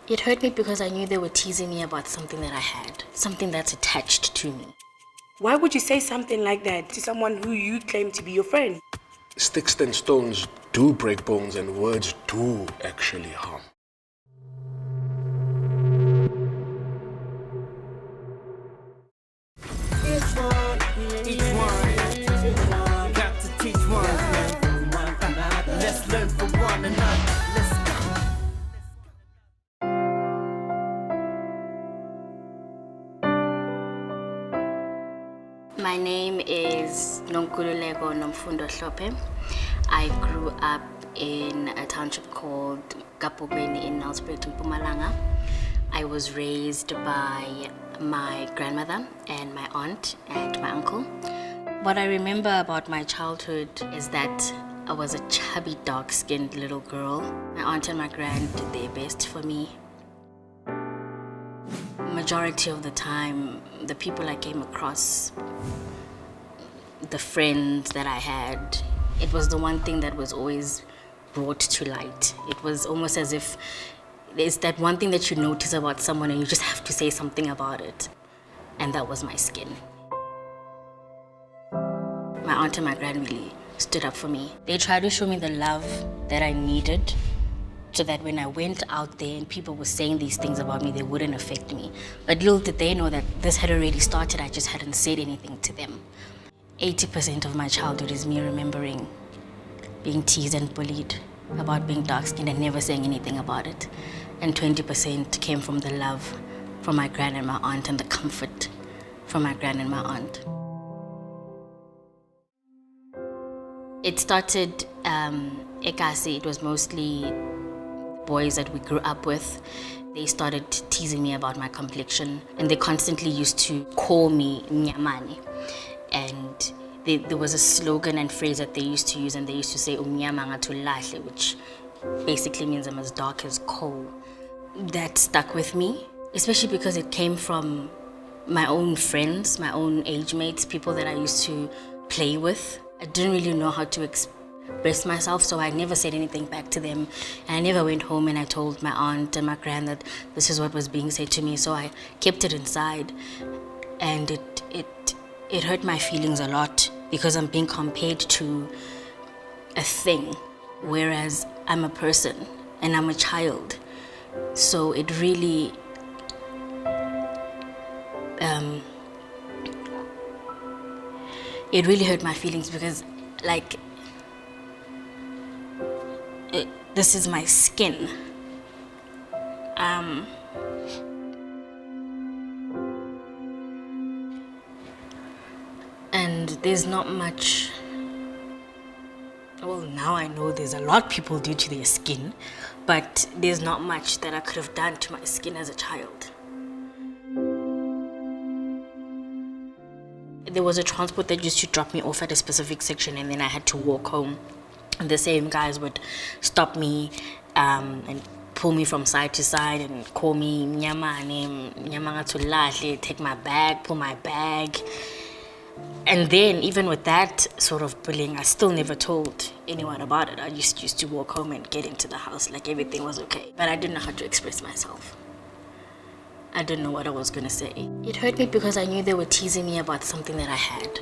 It hurt me because I knew they were teasing me about something that I had, something that's attached to me. Why would you say something like that to someone who you claim to be your friend? Sticks and stones do break bones, and words do actually harm. Each one, got to teach one. Let's learn from one another. Let's go. My name is Nonkululeko Hlope. I grew up in a township called Kapokweni in Nelspruit, Mpumalanga. I was raised by my grandmother and my aunt and my uncle. What I remember about my childhood is that I was a chubby, dark-skinned little girl. My aunt and my grand did their best for me. Majority of the time, the people I came across, the friends that I had, it was the one thing that was always brought to light. It was almost as if there's that one thing that you notice about someone and you just have to say something about it. And that was my skin. My aunt and my grand really stood up for me. They tried to show me the love that I needed so that when I went out there and people were saying these things about me, they wouldn't affect me. But little did they know that this had already started, I just hadn't said anything to them. 80% of my childhood is me remembering being teased and bullied about being dark-skinned and never saying anything about it. And 20% came from the love from my grand and my aunt and the comfort from my grand and my aunt. It started Ekasi. It was mostly boys that we grew up with. They started teasing me about my complexion and they constantly used to call me Nyamani. And there was a slogan and phrase that they used to use, and they used to say Umnyamanga tulahle, which basically means I'm as dark as coal. That stuck with me, especially because it came from my own friends, my own age mates, people that I used to play with. I didn't really know how to express myself, so I never said anything back to them. And I never went home and I told my aunt and my grand that this is what was being said to me, so I kept it inside. And it hurt my feelings a lot because I'm being compared to a thing, whereas I'm a person and I'm a child. So it really hurt my feelings because, like, this is my skin. And there's not much, well, now I know there's a lot people do to their skin, but there's not much that I could have done to my skin as a child. There was a transport that used to drop me off at a specific section and then I had to walk home. And the same guys would stop me and pull me from side to side and call me Nyamane, Nyamanga tulahle, take my bag, pull my bag. And then, even with that sort of bullying, I still never told anyone about it. I just used to walk home and get into the house like everything was okay. But I didn't know how to express myself. I didn't know what I was going to say. It hurt me because I knew they were teasing me about something that I had.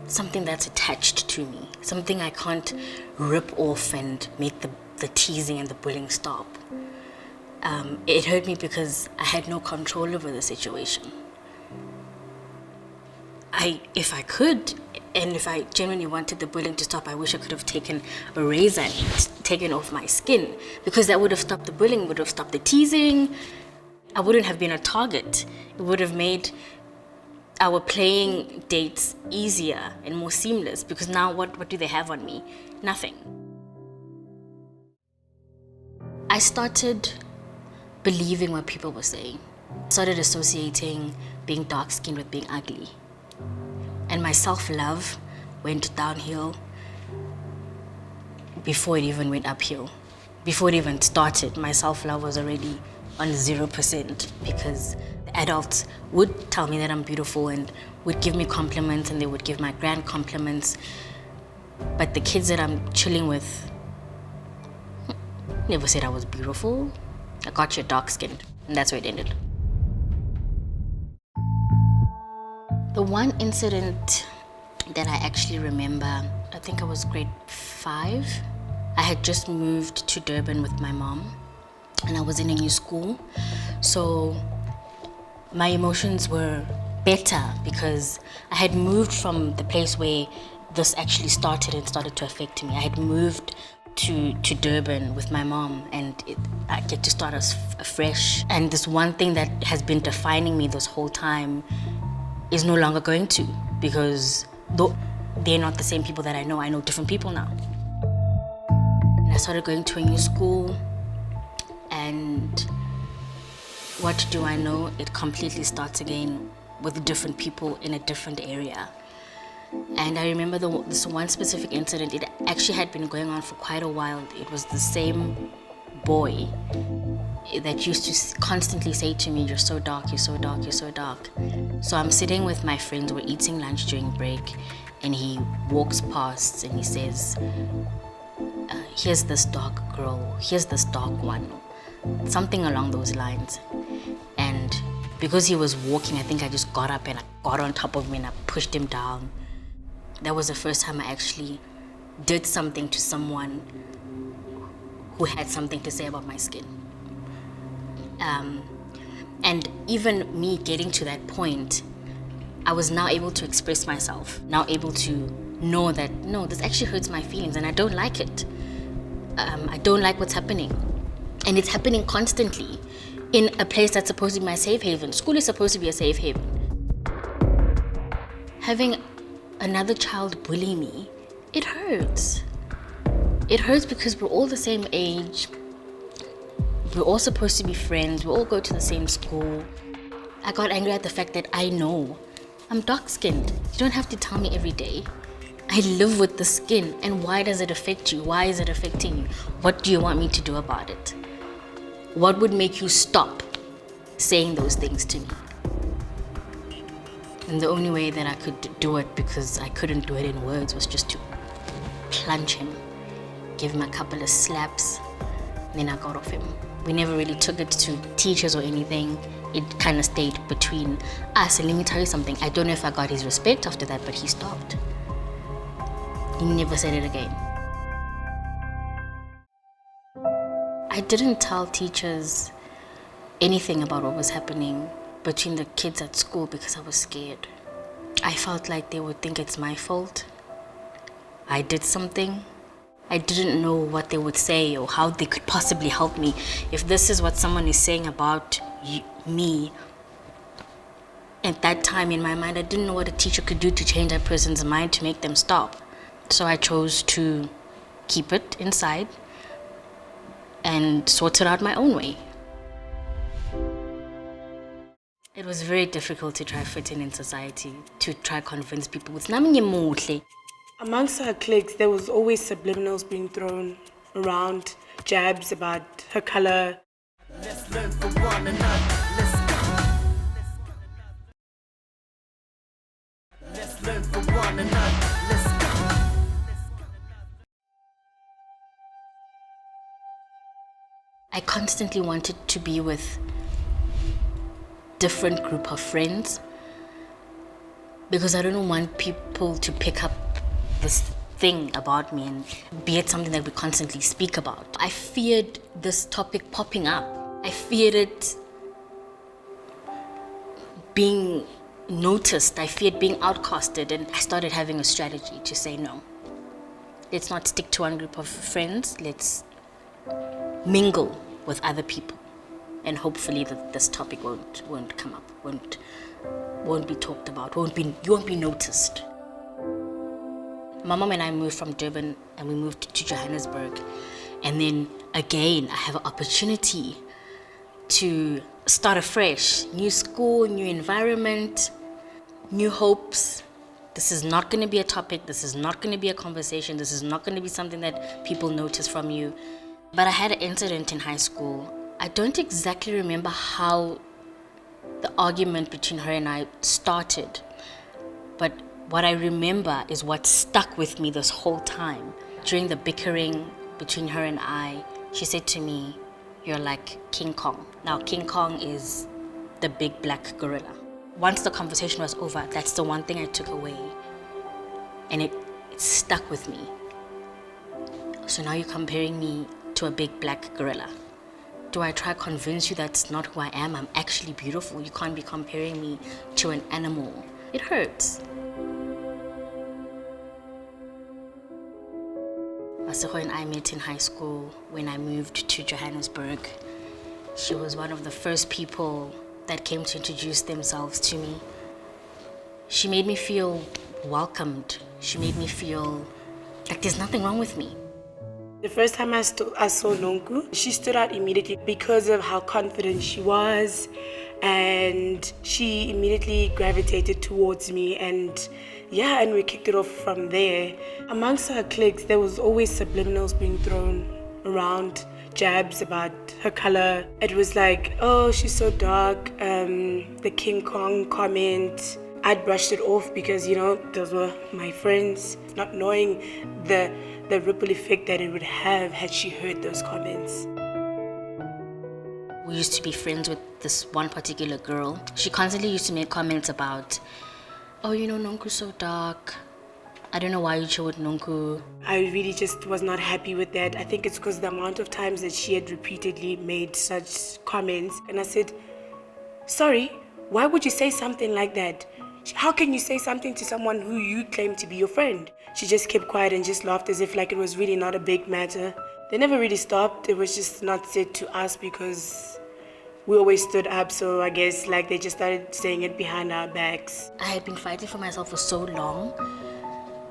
Something that's attached to me. Something I can't rip off and make the teasing and the bullying stop. It hurt me because I had no control over the situation. If I could, and if I genuinely wanted the bullying to stop, I wish I could have taken a razor and taken off my skin, because that would have stopped the bullying, would have stopped the teasing. I wouldn't have been a target. It would have made our playing dates easier and more seamless, because now what do they have on me? Nothing. I started believing what people were saying. I started associating being dark-skinned with being ugly. And my self-love went downhill before it even went uphill. Before it even started, my self-love was already on 0% because the adults would tell me that I'm beautiful and would give me compliments, and they would give my grand compliments. But the kids that I'm chilling with never said I was beautiful. I got you dark-skinned. And that's where it ended. The one incident that I actually remember, I think I was grade 5. I had just moved to Durban with my mom and I was in a new school. So my emotions were better because I had moved from the place where this actually started to affect me. I had moved to Durban with my mom and I get to start afresh. And this one thing that has been defining me this whole time is no longer going to, because though they're not the same people that I know different people now. And I started going to a new school, and what do I know? It completely starts again with different people in a different area. And I remember this one specific incident. It actually had been going on for quite a while. It was the same boy that used to constantly say to me, "You're so dark, you're so dark, you're so dark." So I'm sitting with my friends, we're eating lunch during break, and he walks past and he says, "Here's this dark girl, here's this dark one," something along those lines. And because he was walking, I think I just got up and I got on top of him and I pushed him down. That was the first time I actually did something to someone who had something to say about my skin. And even me getting to that point, I was now able to express myself, now able to know that, no, this actually hurts my feelings and I don't like it. I don't like what's happening. And it's happening constantly in a place that's supposed to be my safe haven. School is supposed to be a safe haven. Having another child bully me, it hurts. It hurts because we're all the same age. We're all supposed to be friends. We all go to the same school. I got angry at the fact that I know I'm dark-skinned. You don't have to tell me every day. I live with the skin, and why does it affect you? Why is it affecting you? What do you want me to do about it? What would make you stop saying those things to me? And the only way that I could do it, because I couldn't do it in words, was just to plunge him, give him a couple of slaps, and then I got off him. We never really took it to teachers or anything. It kind of stayed between us. And let me tell you something, I don't know if I got his respect after that, but he stopped. He never said it again. I didn't tell teachers anything about what was happening between the kids at school because I was scared. I felt like they would think it's my fault. I did something. I didn't know what they would say or how they could possibly help me. If this is what someone is saying about me, at that time in my mind, I didn't know what a teacher could do to change that person's mind to make them stop. So I chose to keep it inside and sort it out my own way. It was very difficult to try fit in society, to try convince people. Amongst her cliques, there was always subliminals being thrown around, jabs about her color. Let's learn from one another. Let's go. Let's learn from one another. Let's go. I constantly wanted to be with different group of friends because I don't want people to pick up this thing about me and be it something that we constantly speak about. I feared this topic popping up. I feared it being noticed. I feared being outcasted, and I started having a strategy to say no. Let's not stick to one group of friends. Let's mingle with other people, and hopefully this topic won't come up, won't be talked about, you won't be noticed. My mom and I moved from Durban and we moved to Johannesburg, and then again I have an opportunity to start afresh. New school, new environment, new hopes. This is not going to be a topic, this is not going to be a conversation, this is not going to be something that people notice from you. But I had an incident in high school. I don't exactly remember how the argument between her and I started, but what I remember is what stuck with me this whole time. During the bickering between her and I, she said to me, you're like King Kong. Now, King Kong is the big black gorilla. Once the conversation was over, that's the one thing I took away. And it stuck with me. So now you're comparing me to a big black gorilla. Do I try to convince you that's not who I am? I'm actually beautiful. You can't be comparing me to an animal. It hurts. Masego and I met in high school when I moved to Johannesburg. She was one of the first people that came to introduce themselves to me. She made me feel welcomed. She made me feel like there's nothing wrong with me. The first time I saw Nonku, she stood out immediately because of how confident she was, and she immediately gravitated towards me, and we kicked it off from there. Amongst her cliques, there was always subliminals being thrown around, jabs about her color. It was like, oh, she's so dark, the King Kong comment. I'd brushed it off because, those were my friends, not knowing the ripple effect that it would have had she heard those comments. We used to be friends with this one particular girl. She constantly used to make comments about, oh, Nonku's so dark. I don't know why you chose Nonku. I really just was not happy with that. I think it's because the amount of times that she had repeatedly made such comments. And I said, sorry, why would you say something like that? How can you say something to someone who you claim to be your friend? She just kept quiet and just laughed as if like it was really not a big matter. They never really stopped. It was just not said to us because we always stood up. So I guess like they just started saying it behind our backs. I had been fighting for myself for so long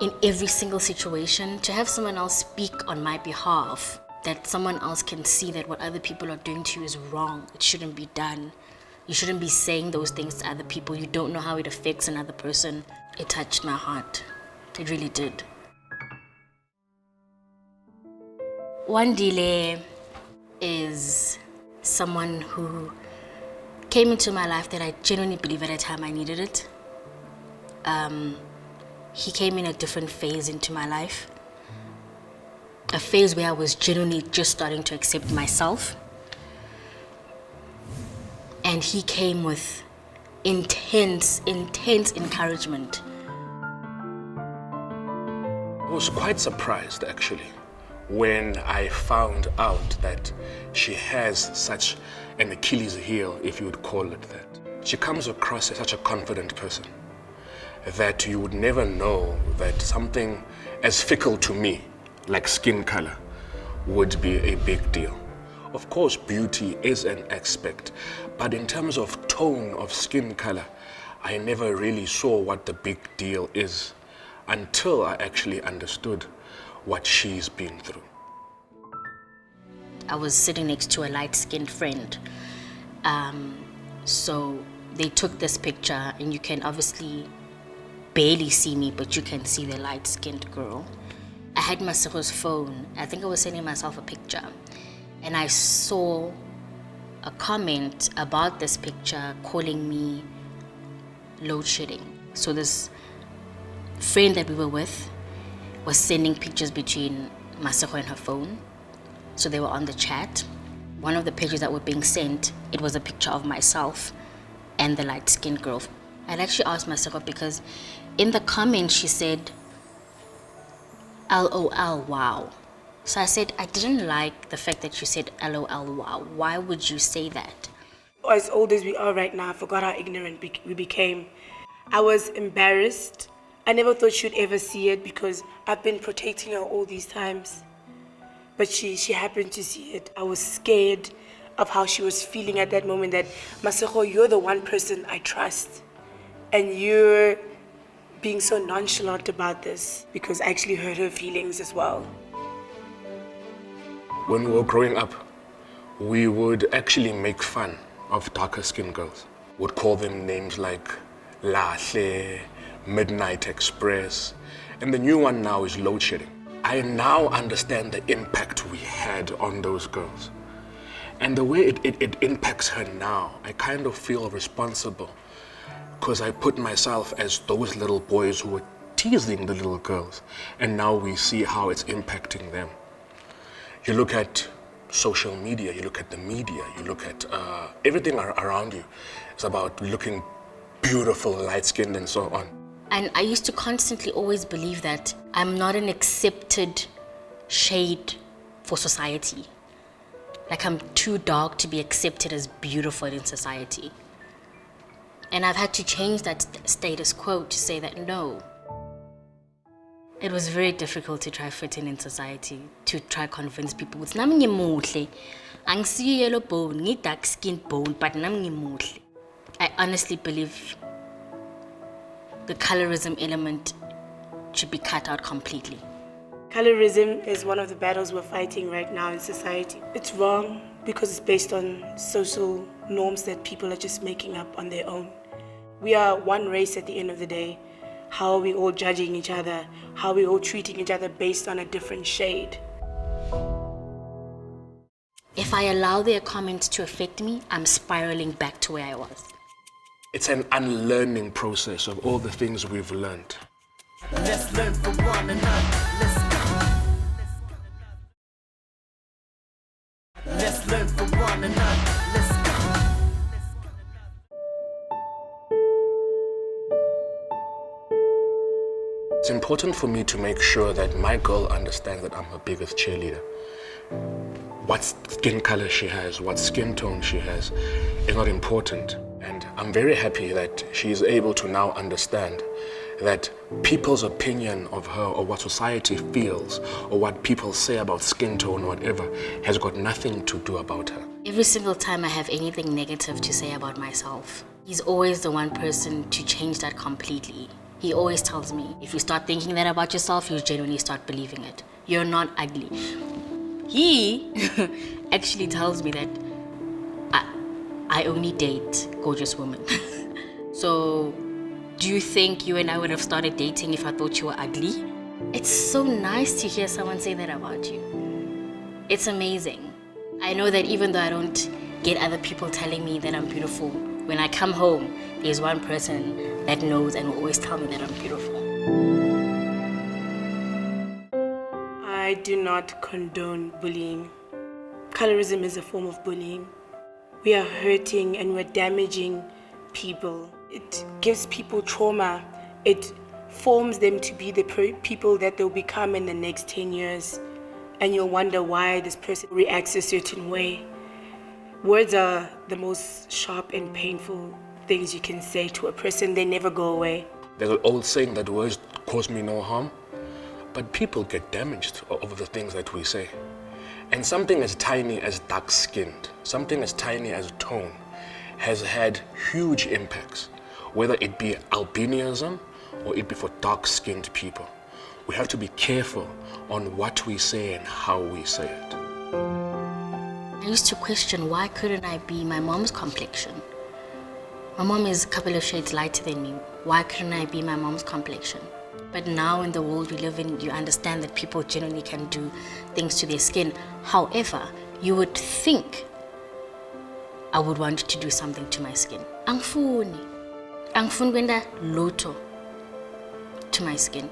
in every single situation. To have someone else speak on my behalf, that someone else can see that what other people are doing to you is wrong. It shouldn't be done. You shouldn't be saying those things to other people. You don't know how it affects another person. It touched my heart. It really did. Wandile is someone who came into my life that I genuinely believe at a time I needed it. He came in a different phase into my life. A phase where I was genuinely just starting to accept myself. And he came with intense encouragement. I was quite surprised actually when I found out that she has such an Achilles heel, if you would call it that. She comes across as such a confident person that you would never know that something as fickle to me, like skin color, would be a big deal. Of course, beauty is an aspect, but in terms of tone of skin color, I never really saw what the big deal is until I actually understood what she's been through. I was sitting next to a light-skinned friend. So they took this picture, and you can obviously barely see me, but you can see the light-skinned girl. I had Masego's phone. I think I was sending myself a picture. And I saw a comment about this picture calling me load shedding. So this friend that we were with was sending pictures between Masego and her phone. So they were on the chat. One of the pictures that were being sent, it was a picture of myself and the light-skinned girl. I'd actually asked Masego because in the comment she said, LOL, wow. So I said, I didn't like the fact that you said LOL, wow. Why would you say that? As old as we are right now, I forgot how ignorant we became. I was embarrassed. I never thought she'd ever see it because I've been protecting her all these times. But she happened to see it. I was scared of how she was feeling at that moment, that Masego, you're the one person I trust. And you're being so nonchalant about this, because I actually hurt her feelings as well. When we were growing up, we would actually make fun of darker skinned girls. Would call them names like Lahle, Midnight Express, and the new one now is load shedding. I now understand the impact we had on those girls. And the way it impacts her now, I kind of feel responsible because I put myself as those little boys who were teasing the little girls, and now we see how it's impacting them. You look at social media, you look at the media, you look at everything around you. It's about looking beautiful, light-skinned, and so on. And I used to constantly always believe that I'm not an accepted shade for society. Like I'm too dark to be accepted as beautiful in society. And I've had to change that status quo to say that no. It was very difficult to try fit in society, to try convince people. It's nami ngimuhle. Angisiyo yellow bone, ngi dark skinned bone, but nami ngimuhle. I honestly believe the colorism element should be cut out completely. Colourism is one of the battles we're fighting right now in society. It's wrong because it's based on social norms that people are just making up on their own. We are one race at the end of the day. How are we all judging each other? How are we all treating each other based on a different shade? If I allow their comments to affect me, I'm spiraling back to where I was. It's an unlearning process of all the things we've learned. Let's learn from one another. Let's learn from one another. Let's go. It's important for me to make sure that my girl understands that I'm her biggest cheerleader. What skin color she has, what skin tone she has is not important. And I'm very happy that she is able to now understand that people's opinion of her or what society feels or what people say about skin tone or whatever has got nothing to do about her. Every single time I have anything negative to say about myself, he's always the one person to change that completely. He always tells me, if you start thinking that about yourself, you'll genuinely start believing it. You're not ugly. He actually tells me that I only date gorgeous women. So, do you think you and I would have started dating if I thought you were ugly? It's so nice to hear someone say that about you. It's amazing. I know that even though I don't get other people telling me that I'm beautiful, when I come home, there's one person that knows and will always tell me that I'm beautiful. I do not condone bullying. Colorism is a form of bullying. We are hurting and we're damaging people. It gives people trauma. It forms them to be the people that they'll become in the next 10 years. And you'll wonder why this person reacts a certain way. Words are the most sharp and painful things you can say to a person. They never go away. There's an old saying that words cause me no harm, but people get damaged over the things that we say. And something as tiny as dark-skinned, something as tiny as tone, has had huge impacts, whether it be albinism or it be for dark-skinned people. We have to be careful on what we say and how we say it. I used to question, why couldn't I be my mom's complexion? My mom is a couple of shades lighter than me. Why couldn't I be my mom's complexion? But now in the world we live in, you understand that people generally can do things to their skin. However, you would think I would want to do something to my skin. Angifuni kwenda lutho to my skin.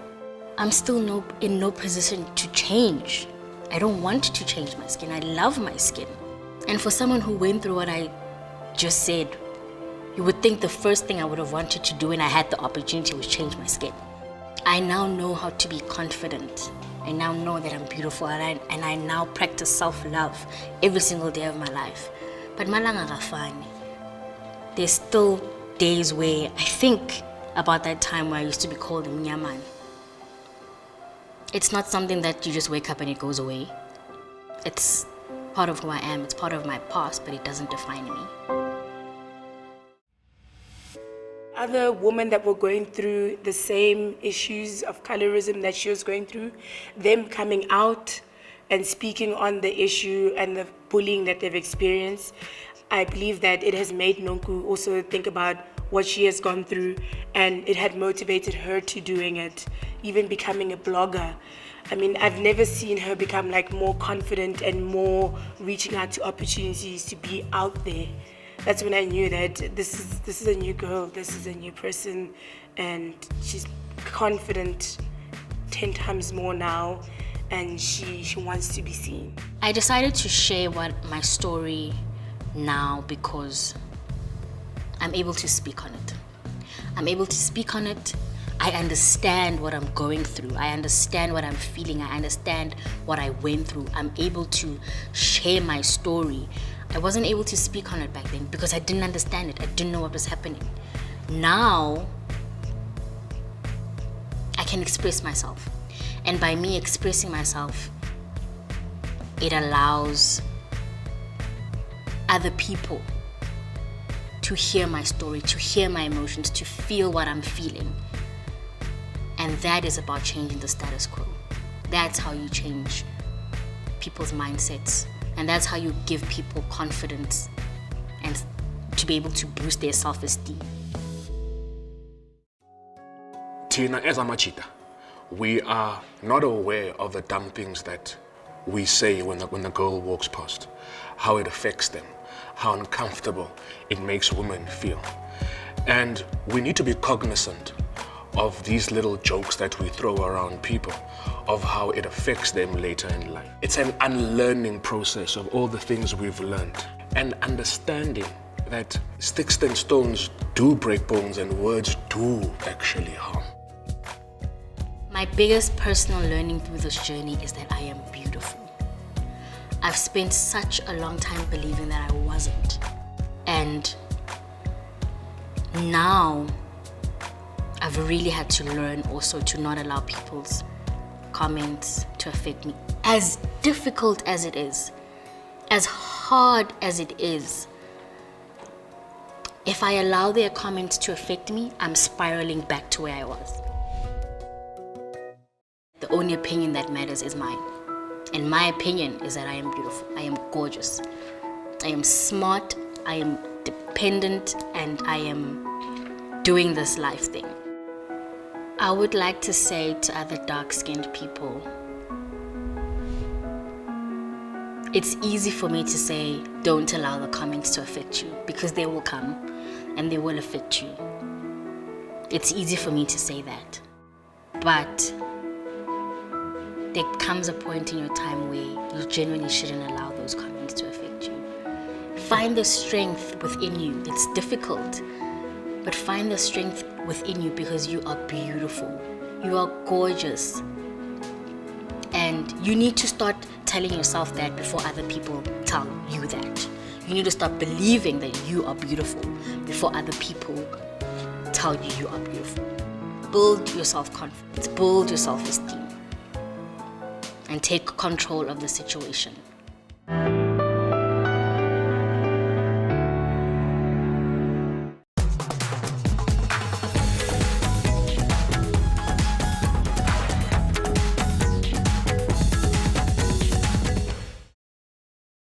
I'm still in no position to change. I don't want to change my skin. I love my skin. And for someone who went through what I just said, you would think the first thing I would have wanted to do when I had the opportunity was change my skin. I now know how to be confident. I now know that I'm beautiful, and I now practice self-love every single day of my life. But malanga gafani. There's still days where I think about that time where I used to be called a mnyaman. It's not something that you just wake up and it goes away. It's part of who I am, it's part of my past, but it doesn't define me. Other women that were going through the same issues of colorism that she was going through, them coming out and speaking on the issue and the bullying that they've experienced, I believe that it has made Nonku also think about what she has gone through, and it had motivated her to doing it, even becoming a blogger. I mean, I've never seen her become like more confident and more reaching out to opportunities to be out there. That's when I knew that this is a new girl, this is a new person, and she's confident 10 times more now. and she wants to be seen. I decided to share my story now because I'm able to speak on it. I'm able to speak on it. I understand what I'm going through. I understand what I'm feeling. I understand what I went through. I'm able to share my story. I wasn't able to speak on it back then because I didn't understand it. I didn't know what was happening. Now, I can express myself. And by me expressing myself, it allows other people to hear my story, to hear my emotions, to feel what I'm feeling. And that is about changing the status quo. That's how you change people's mindsets. And that's how you give people confidence and to be able to boost their self-esteem. Tina, as Amachita, we are not aware of the dumb things that we say when the girl walks past, how it affects them, how uncomfortable it makes women feel. And we need to be cognizant of these little jokes that we throw around people, of how it affects them later in life. It's an unlearning process of all the things we've learned, and understanding that sticks and stones do break bones and words do actually harm. My biggest personal learning through this journey is that I am beautiful. I've spent such a long time believing that I wasn't. And now I've really had to learn also to not allow people's comments to affect me. As difficult as it is, as hard as it is, if I allow their comments to affect me, I'm spiraling back to where I was. The only opinion that matters is mine. And my opinion is that I am beautiful, I am gorgeous, I am smart, I am dependent, and I am doing this life thing. I would like to say to other dark-skinned people, it's easy for me to say, don't allow the comments to affect you, because they will come and they will affect you. It's easy for me to say that. But there comes a point in your time where you genuinely shouldn't allow those comments to affect you. Find the strength within you. It's difficult, but find the strength within you because you are beautiful. You are gorgeous. And you need to start telling yourself that before other people tell you that. You need to start believing that you are beautiful before other people tell you you are beautiful. Build your self-confidence, build your self-esteem, and take control of the situation.